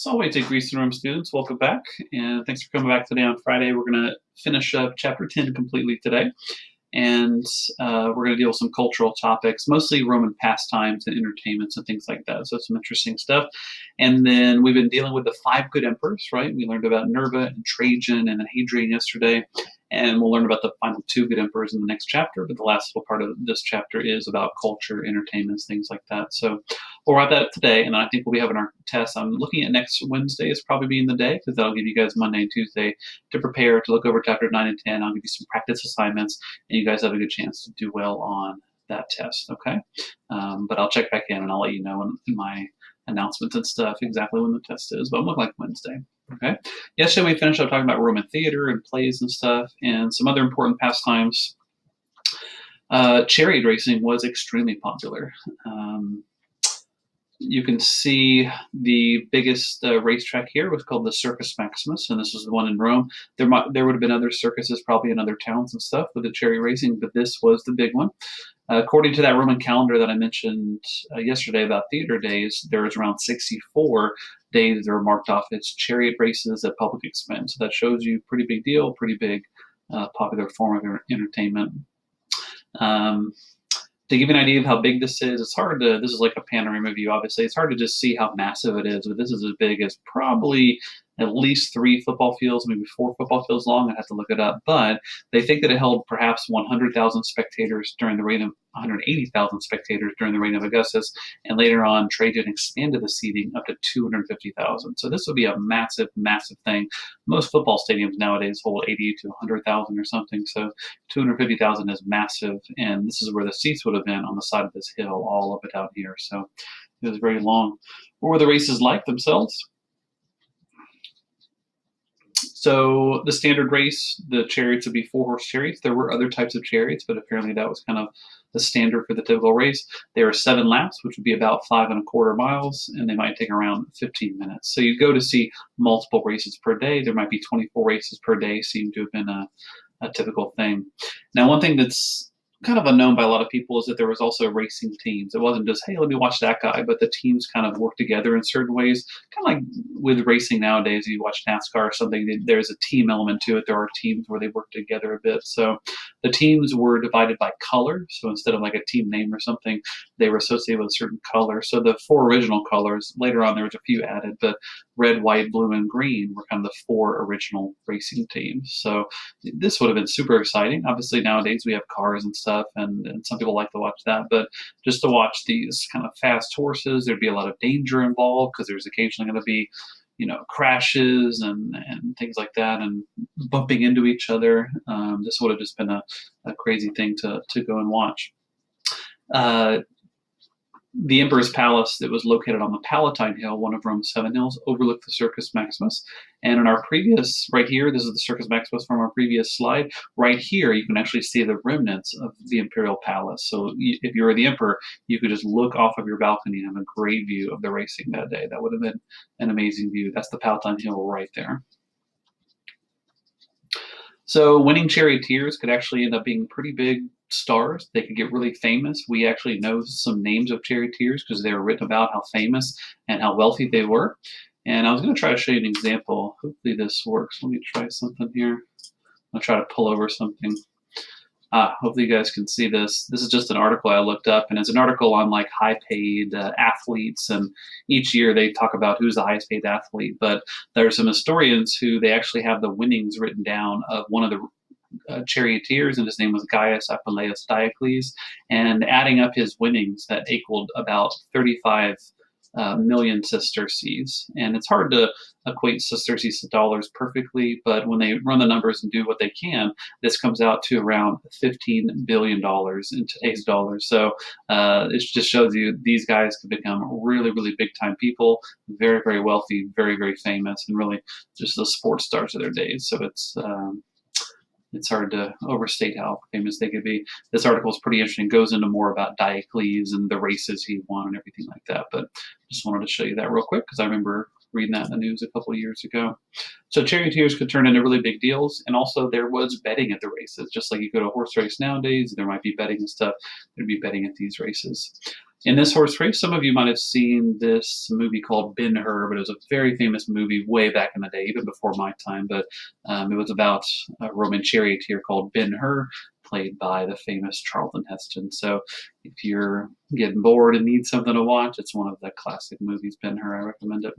Always, Grease and Rome students, welcome back, and thanks for coming back today on Friday. We're going to finish up Chapter 10 completely today, and we're going to deal with some cultural topics, mostly Roman pastimes and entertainments and things like that, so some interesting stuff. And then we've been dealing with the five good emperors, right? We learned about Nerva and Trajan and then Hadrian yesterday, and we'll learn about the final two good emperors in the next chapter, but the last little part of this chapter is about culture, entertainments, things like that. So we'll wrap that up today, and I think we'll be having our test. I'm looking at next Wednesday as probably being the day, because that'll give you guys Monday and Tuesday to prepare to look over chapter 9 and 10. I'll give you some practice assignments, and you guys have a good chance to do well on that test, okay? But I'll check back in, and I'll let you know in my announcements and stuff exactly when the test is, but it'll look like Wednesday. Okay. Yesterday we finished up talking about Roman theater and plays and stuff, and some other important pastimes. Chariot racing was extremely popular. You can see the biggest racetrack here was called the Circus Maximus, and this was the one in Rome. There would have been other circuses probably in other towns and stuff with the chariot racing, but this was the big one. According to that Roman calendar that I mentioned yesterday about theater days, there was around 64 days that were marked off as chariot races at public expense. So that shows you pretty big deal, pretty big popular form of entertainment. To give you an idea of how big this is, this is like a panorama view, obviously. It's hard to just see how massive it is, but this is as big as probably at least 3 football fields, maybe 4 football fields long. I'd have to look it up. But they think that it held perhaps 100,000 spectators during the reign of 180,000 spectators during the reign of Augustus. And later on, Trajan expanded the seating up to 250,000. So this would be a massive, massive thing. Most football stadiums nowadays hold 80 to 100,000 or something. So 250,000 is massive. And this is where the seats would have been on the side of this hill, all up and down here. So it was very long. What were the races like themselves? So the standard race, the chariots would be 4-horse chariots. There were other types of chariots, but apparently that was kind of the standard for the typical race. There are 7 laps, which would be about 5.25 miles, and they might take around 15 minutes. So you go to see multiple races per day. There might be 24 races per day, seem to have been a typical thing. Now, one thing that's kind of unknown by a lot of people is that there was also racing teams. It wasn't just, hey, let me watch that guy, but the teams kind of work together in certain ways. Kind of like with racing nowadays, you watch NASCAR or something, there's a team element to it. There are teams where they work together a bit. So the teams were divided by color. So instead of like a team name or something, they were associated with a certain color. So the 4 original colors, later on there was a few added, but red, white, blue, and green were kind of the 4 original racing teams. So this would have been super exciting. Obviously nowadays we have cars and stuff, and some people like to watch that, but just to watch these kind of fast horses, there'd be a lot of danger involved because there's occasionally going to be crashes and things like that, and bumping into each other. This would have just been a crazy thing to go and watch. The Emperor's Palace that was located on the Palatine Hill, one of Rome's 7 hills, overlooked the Circus Maximus. And in our previous, right here, this is the Circus Maximus from our previous slide. Right here, you can actually see the remnants of the Imperial Palace. So if you were the Emperor, you could just look off of your balcony and have a great view of the racing that day. That would have been an amazing view. That's the Palatine Hill right there. So winning charioteers could actually end up being pretty big stars. They could get really famous. We actually know some names of charioteers because they were written about how famous and how wealthy they were. And I was going to try to show you an example. Hopefully this works. Let me try something here. I'll try to pull over something. Hopefully you guys can see this. This is just an article I looked up, and it's an article on like high-paid athletes, and each year they talk about who's the highest-paid athlete. But there are some historians who they actually have the winnings written down of one of the charioteers, and his name was Gaius Apuleius Diocles, and adding up his winnings, that equaled about 35 million sesterces. And it's hard to equate sesterces to dollars perfectly, but when they run the numbers and do what they can, this comes out to around $15 billion in today's dollars. So it just shows you these guys can become really, really big time people, very, very wealthy, very, very famous, and really just the sports stars of their days. So it's hard to overstate how famous they could be. This article is pretty interesting. It goes into more about Diocles and the races he won and everything like that. But just wanted to show you that real quick because I remember reading that in the news a couple of years ago. So charioteers could turn into really big deals. And also there was betting at the races. Just like you go to a horse race nowadays, there might be betting and stuff. There'd be betting at these races. In this horse race, some of you might have seen this movie called Ben-Hur, but it was a very famous movie way back in the day, even before my time. But it was about a Roman charioteer called Ben-Hur, played by the famous Charlton Heston. So if you're getting bored and need something to watch, it's one of the classic movies, Ben-Hur. I recommend it.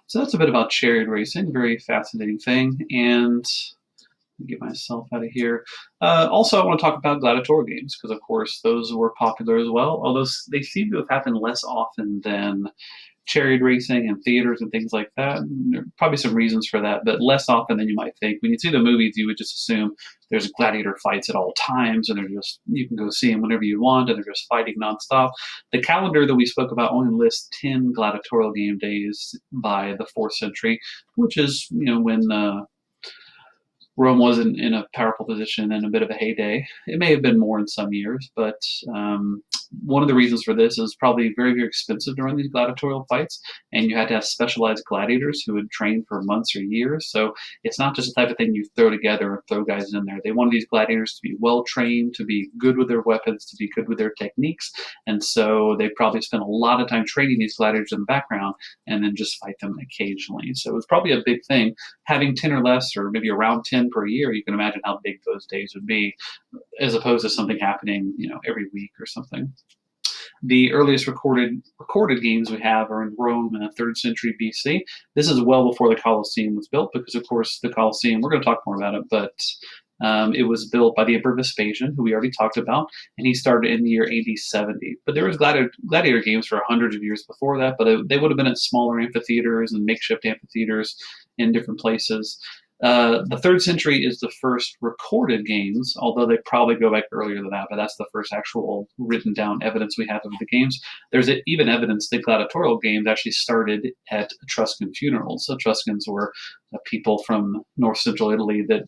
So that's a bit about chariot racing, very fascinating thing. And get myself out of here. Also, I want to talk about gladiatorial games because, of course, those were popular as well. Although they seem to have happened less often than chariot racing and theaters and things like that. And there are probably some reasons for that, but less often than you might think. When you see the movies, you would just assume there's gladiator fights at all times, and you can go see them whenever you want, and they're just fighting nonstop. The calendar that we spoke about only lists 10 gladiatorial game days by the 4th century, which is when Rome wasn't in a powerful position and a bit of a heyday. It may have been more in some years, but one of the reasons for this is probably very, very expensive to run these gladiatorial fights, and you had to have specialized gladiators who would train for months or years. So it's not just the type of thing you throw together or throw guys in there. They wanted these gladiators to be well trained, to be good with their weapons, to be good with their techniques, and so they probably spent a lot of time training these gladiators in the background and then just fight them occasionally. So it was probably a big thing. Having 10 or less, or maybe around 10 per year, you can imagine how big those days would be, as opposed to something happening, every week or something. The earliest recorded games we have are in Rome in the 3rd century BC. This is well before the Colosseum was built, because of course the Colosseum, we're going to talk more about it, but it was built by the Emperor Vespasian, who we already talked about, and he started in the year AD 70. But there was gladiator games for hundreds of years before that, but they would have been at smaller amphitheaters and makeshift amphitheaters in different places. The 3rd century is the first recorded games, although they probably go back earlier than that, but that's the first actual written down evidence we have of the games. There's even evidence that gladiatorial games actually started at Etruscan funerals. Etruscans were people from north central Italy that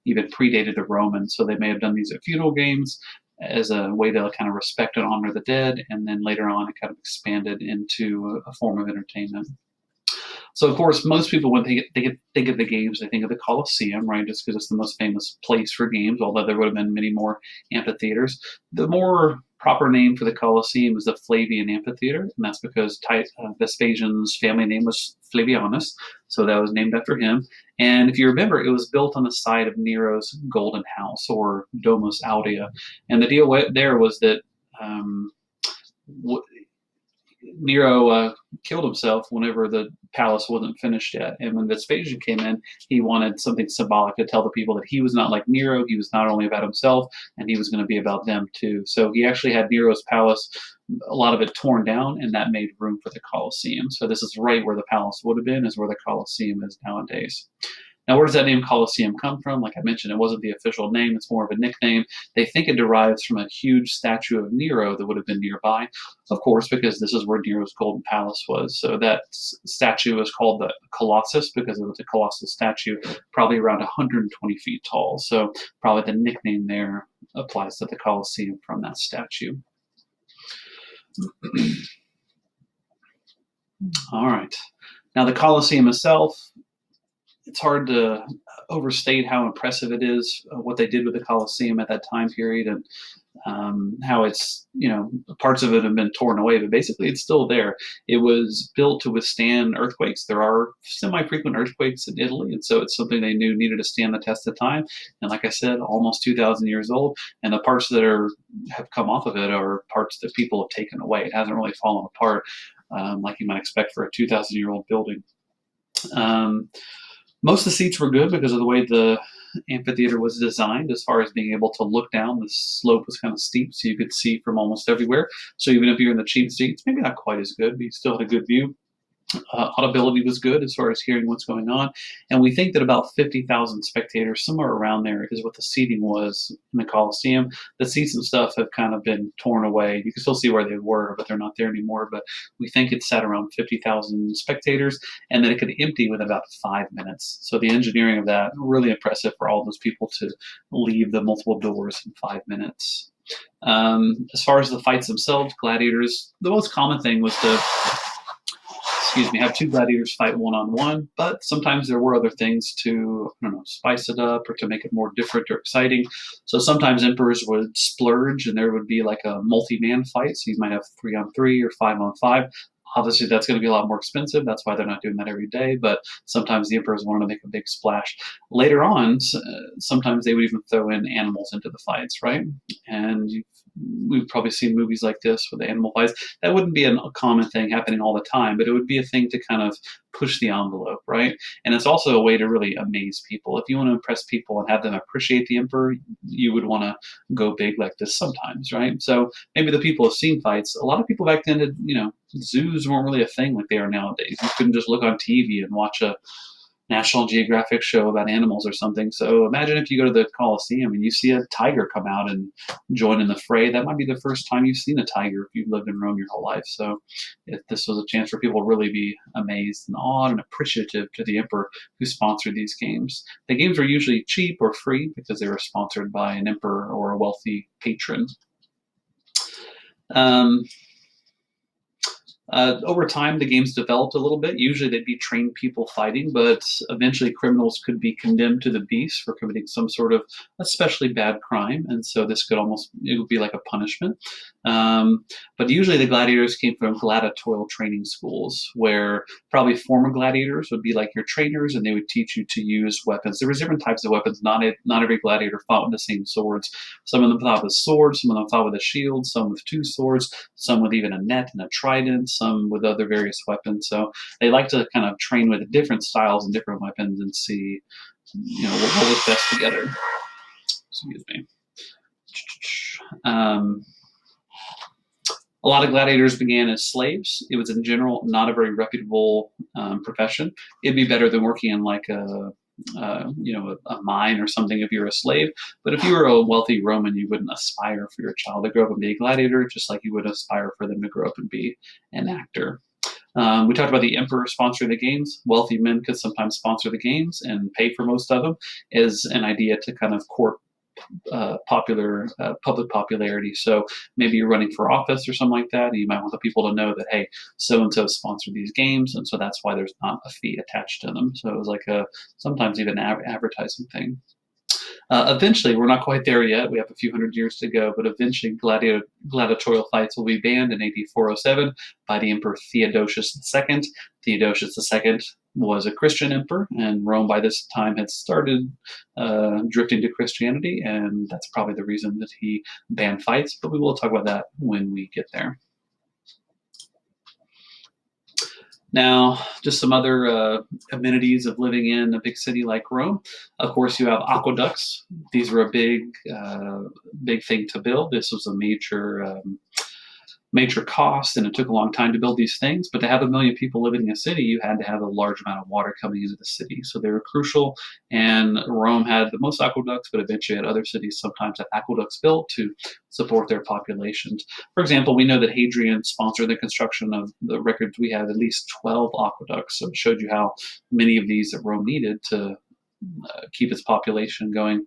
even predated the Romans, so they may have done these at funeral games as a way to kind of respect and honor the dead, and then later on it kind of expanded into a form of entertainment. So, of course, most people, when they think of the games, they think of the Colosseum, right? Just because it's the most famous place for games, although there would have been many more amphitheaters. The more proper name for the Colosseum is the Flavian Amphitheater, and that's because Vespasian's family name was Flavianus, so that was named after him. And if you remember, it was built on the site of Nero's Golden House, or Domus Aurea. And the deal there was that Nero killed himself whenever the palace wasn't finished yet. And when Vespasian came in, he wanted something symbolic to tell the people that he was not like Nero. He was not only about himself, and he was going to be about them too. So he actually had Nero's palace, a lot of it torn down, and that made room for the Colosseum. So this is right where the palace would have been, is where the Colosseum is nowadays. Now, where does that name Colosseum come from? Like I mentioned, it wasn't the official name. It's more of a nickname. They think it derives from a huge statue of Nero that would have been nearby, of course, because this is where Nero's Golden Palace was. So that statue is called the Colossus because it was a colossal statue, probably around 120 feet tall. So probably the nickname there applies to the Colosseum from that statue. All right. Now, the Colosseum itself, it's hard to overstate how impressive it is, what they did with the Colosseum at that time period, and how it's, parts of it have been torn away, but basically it's still there. It was built to withstand earthquakes. There are semi-frequent earthquakes in Italy, and so it's something they knew needed to stand the test of time. And like I said, almost 2,000 years old, and the parts that have come off of it are parts that people have taken away. It hasn't really fallen apart like you might expect for a 2,000-year-old building. Most of the seats were good because of the way the amphitheater was designed, as far as being able to look down. The slope was kind of steep, so you could see from almost everywhere. So even if you're in the cheap seats, maybe not quite as good, but you still had a good view. Audibility was good as far as hearing what's going on. And we think that about 50,000 spectators, somewhere around there, is what the seating was in the Colosseum. The seats and stuff have kind of been torn away. You can still see where they were, but they're not there anymore. But we think it sat around 50,000 spectators, and then it could empty within about 5 minutes. So the engineering of that, really impressive for all those people to leave the multiple doors in 5 minutes. As far as the fights themselves, gladiators, the most common thing was to excuse me, have two gladiators fight one-on-one, but sometimes there were other things to, I don't know, spice it up or to make it more different or exciting. So sometimes emperors would splurge and there would be like a multi-man fight. So you might have 3-on-3 or 5-on-5. Obviously, that's going to be a lot more expensive. That's why they're not doing that every day. But sometimes the emperors wanted to make a big splash. Later on, sometimes they would even throw in animals into the fights, right? And we've probably seen movies like this with the animal fights. That wouldn't be a common thing happening all the time, but it would be a thing to kind of push the envelope, right? And it's also a way to really amaze people. If you want to impress people and have them appreciate the emperor, you would want to go big like this sometimes, right? So maybe the people have seen fights. A lot of people back then did, zoos weren't really a thing like they are nowadays. You couldn't just look on TV and watch a National Geographic show about animals or something. So imagine if you go to the Coliseum and you see a tiger come out and join in the fray. That might be the first time you've seen a tiger if you've lived in Rome your whole life. So if this was a chance for people to really be amazed and awed and appreciative to the emperor who sponsored these games. The games were usually cheap or free because they were sponsored by an emperor or a wealthy patron. Over time, the games developed a little bit. Usually, they'd be trained people fighting, but eventually, criminals could be condemned to the beast for committing some sort of especially bad crime, and so this could it would be like a punishment. But usually, the gladiators came from gladiatorial training schools, where probably former gladiators would be like your trainers, and they would teach you to use weapons. There was different types of weapons. Not every gladiator fought with the same swords. Some of them fought with swords. Some of them fought with a shield. Some with two swords. Some with even a net and a trident. Some with other various weapons. So they like to kind of train with different styles and different weapons and see, what was best together. Excuse me. A lot of gladiators began as slaves. It was in general not a very reputable profession. It'd be better than working in like a mine or something if you're a slave. But if you were a wealthy Roman, you wouldn't aspire for your child to grow up and be a gladiator, just like you would aspire for them to grow up and be an actor. We talked about the emperor sponsoring the games. Wealthy men could sometimes sponsor the games and pay for most of them, as an idea to kind of court public popularity. So maybe you're running for office or something like that, and you might want the people to know that, hey, so and so sponsored these games, and so that's why there's not a fee attached to them. So it was like a sometimes even advertising thing. Eventually, we're not quite there yet. We have a few hundred years to go, but eventually gladiatorial fights will be banned in AD 407 by the Emperor Theodosius II. Theodosius II was a Christian emperor, and Rome by this time had started drifting to Christianity, and that's probably the reason that he banned fights, but we will talk about that when we get there. Now, just some other amenities of living in a big city like Rome. Of course, you have aqueducts. These were a big thing to build. This was a major cost, and it took a long time to build these things. But to have 1 million people living in a city, you had to have a large amount of water coming into the city. So they were crucial, and Rome had the most aqueducts, but eventually had other cities sometimes have aqueducts built to support their populations. For example, we know that Hadrian sponsored the construction of the records. We have at least 12 aqueducts, so it showed you how many of these that Rome needed to keep its population going.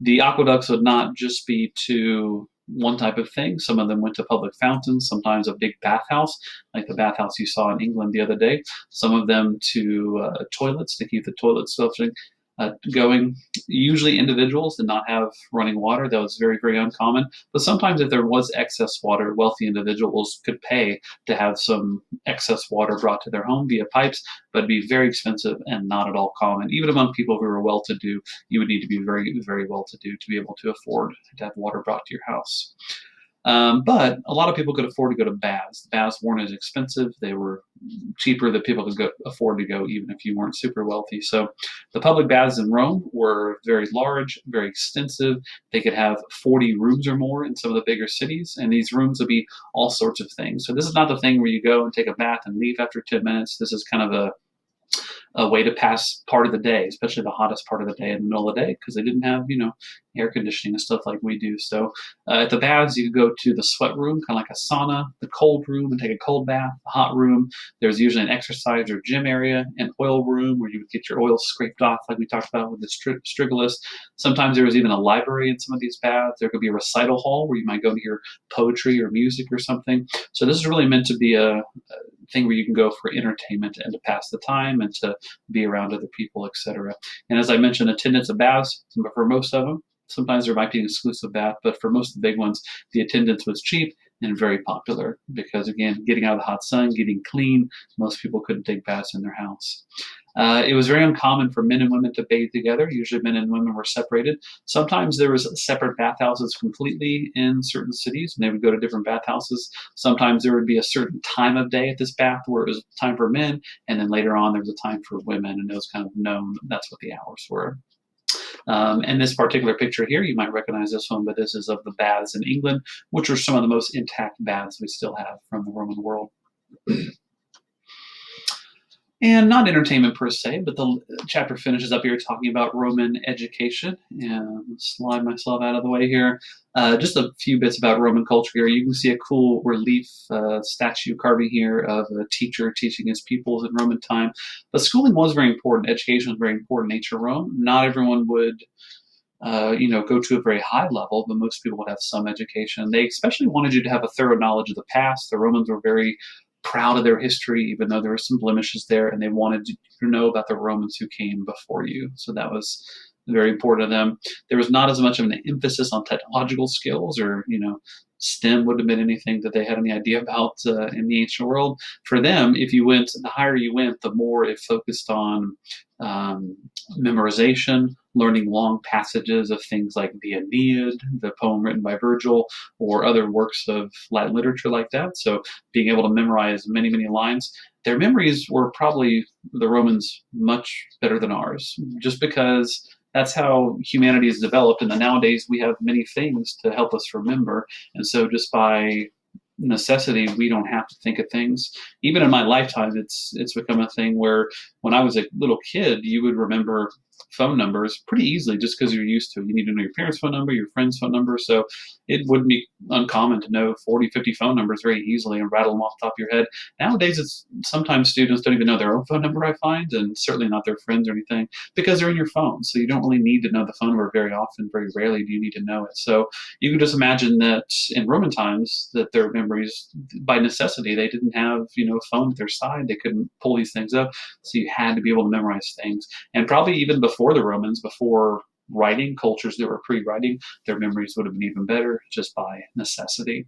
The aqueducts would not just be to one type of thing. Some of them went to public fountains, sometimes a big bathhouse, like the bathhouse you saw in England the other day. Some of them to toilets to keep the toilets going. Usually individuals did not have running water. That was very, very uncommon. But sometimes if there was excess water, wealthy individuals could pay to have some excess water brought to their home via pipes, but it'd be very expensive and not at all common. Even among people who were well-to-do, you would need to be very, very well-to-do to be able to afford to have water brought to your house. But a lot of people could afford to go to baths. Baths weren't as expensive. They were cheaper that people could afford to go even if you weren't super wealthy. So the public baths in Rome were very large, very extensive. They could have 40 rooms or more in some of the bigger cities, and these rooms would be all sorts of things. So this is not the thing where you go and take a bath and leave after 10 minutes. This is kind of a way to pass part of the day, especially the hottest part of the day in the middle of the day, because they didn't have, air conditioning and stuff like we do. So at the baths, you could go to the sweat room, kind of like a sauna, the cold room, and take a cold bath. The hot room, there's usually an exercise or gym area, an oil room where you would get your oil scraped off, like we talked about with the Strigalus. Sometimes there was even a library in some of these baths. There could be a recital hall where you might go to hear poetry or music or something. So this is really meant to be a thing where you can go for entertainment and to pass the time and to be around other people, etc. And as I mentioned, attendance at baths, for most of them, sometimes there might be an exclusive bath, but for most of the big ones, the attendance was cheap and very popular because, again, getting out of the hot sun, getting clean, most people couldn't take baths in their house. It was very uncommon for men and women to bathe together. Usually, men and women were separated. Sometimes there was separate bathhouses completely in certain cities, and they would go to different bathhouses. Sometimes there would be a certain time of day at this bath where it was time for men, and then later on there was a time for women, and it was kind of known that that's what the hours were. And this particular picture here, you might recognize this one, but this is of the baths in England, which are some of the most intact baths we still have from the Roman world. And not entertainment per se, but the chapter finishes up here talking about Roman education. And slide myself out of the way here. Just a few bits about Roman culture here. You can see a cool relief statue carving here of a teacher teaching his pupils in Roman time. But schooling was very important. Education was very important in ancient Rome. Not everyone would go to a very high level, but most people would have some education. They especially wanted you to have a thorough knowledge of the past. The Romans were very proud of their history, even though there were some blemishes there, and they wanted you to know about the Romans who came before you. So that was very important to them. There was not as much of an emphasis on technological skills or, STEM wouldn't have been anything that they had any idea about in the ancient world. For them, if you went, the higher you went, the more it focused on memorization, learning long passages of things like the Aeneid, the poem written by Virgil, or other works of Latin literature like that. So being able to memorize many, many lines. Their memories were probably, the Romans, much better than ours, just because that's how humanity is developed. And then nowadays we have many things to help us remember. And so just by necessity, we don't have to think of things. Even in my lifetime, it's become a thing where when I was a little kid, you would remember phone numbers pretty easily just because you're used to it. You need to know your parents' phone number, your friend's phone number. So it wouldn't be uncommon to know 40, 50 phone numbers very easily and rattle them off the top of your head. Nowadays, it's sometimes students don't even know their own phone number, I find, and certainly not their friends or anything because they're in your phone. So you don't really need to know the phone number very often. Very rarely do you need to know it. So you can just imagine that in Roman times that their memories, by necessity, they didn't have, a phone at their side. They couldn't pull these things up. So you had to be able to memorize things. And probably even before the Romans, before writing, cultures that were pre-writing, their memories would have been even better just by necessity.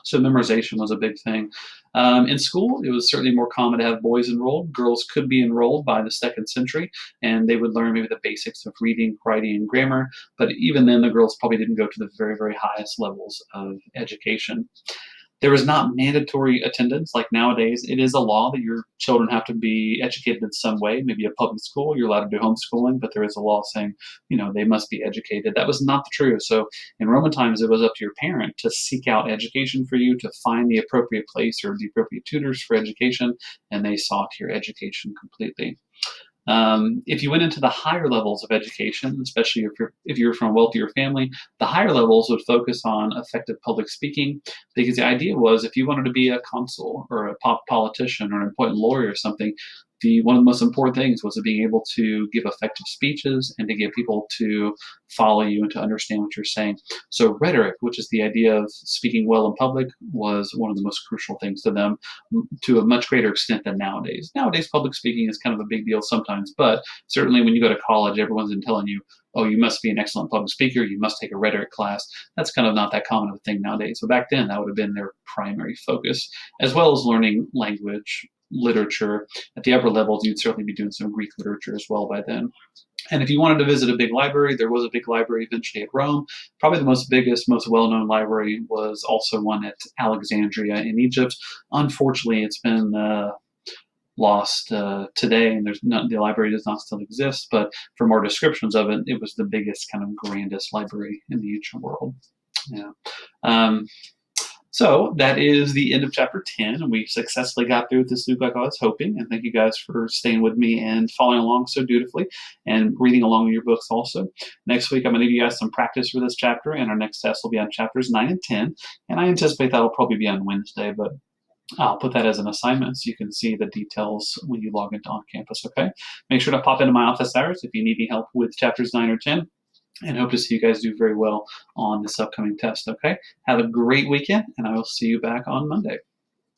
So memorization was a big thing. In school, it was certainly more common to have boys enrolled. Girls could be enrolled by the second century, and they would learn maybe the basics of reading, writing, and grammar. But even then, the girls probably didn't go to the very, very highest levels of education. There was not mandatory attendance like nowadays. It is a law that your children have to be educated in some way, maybe a public school. You're allowed to do homeschooling, but there is a law saying, they must be educated. That was not the truth. So in Roman times, it was up to your parent to seek out education for you, to find the appropriate place or the appropriate tutors for education, and they saw to your education completely. If you went into the higher levels of education, especially if you're from a wealthier family, the higher levels would focus on effective public speaking, because the idea was if you wanted to be a consul or a politician or an important lawyer or something, one of the most important things was being able to give effective speeches and to get people to follow you and to understand what you're saying. So rhetoric, which is the idea of speaking well in public, was one of the most crucial things to them to a much greater extent than nowadays. Nowadays, public speaking is kind of a big deal sometimes, but certainly when you go to college, everyone's been telling you, oh, you must be an excellent public speaker, you must take a rhetoric class. That's kind of not that common of a thing nowadays. So back then, that would have been their primary focus, as well as learning language, literature. At the upper levels, you'd certainly be doing some Greek literature as well by then. And if you wanted to visit a big library, there was a big library eventually at Rome. Probably the most well-known library was also one at Alexandria in Egypt. Unfortunately, it's been lost today, and the library does not still exist. But for more descriptions of it, it was the biggest, kind of grandest library in the ancient world. Yeah. So that is the end of chapter 10, and we successfully got through this loop like I was hoping. And thank you guys for staying with me and following along so dutifully and reading along with your books also. Next week, I'm going to give you guys some practice for this chapter, and our next test will be on chapters 9 and 10. And I anticipate that'll probably be on Wednesday, but I'll put that as an assignment so you can see the details when you log into On Campus, okay? Make sure to pop into my office hours if you need any help with chapters 9 or 10, and hope to see you guys do very well on this upcoming test, okay? Have a great weekend, and I will see you back on Monday.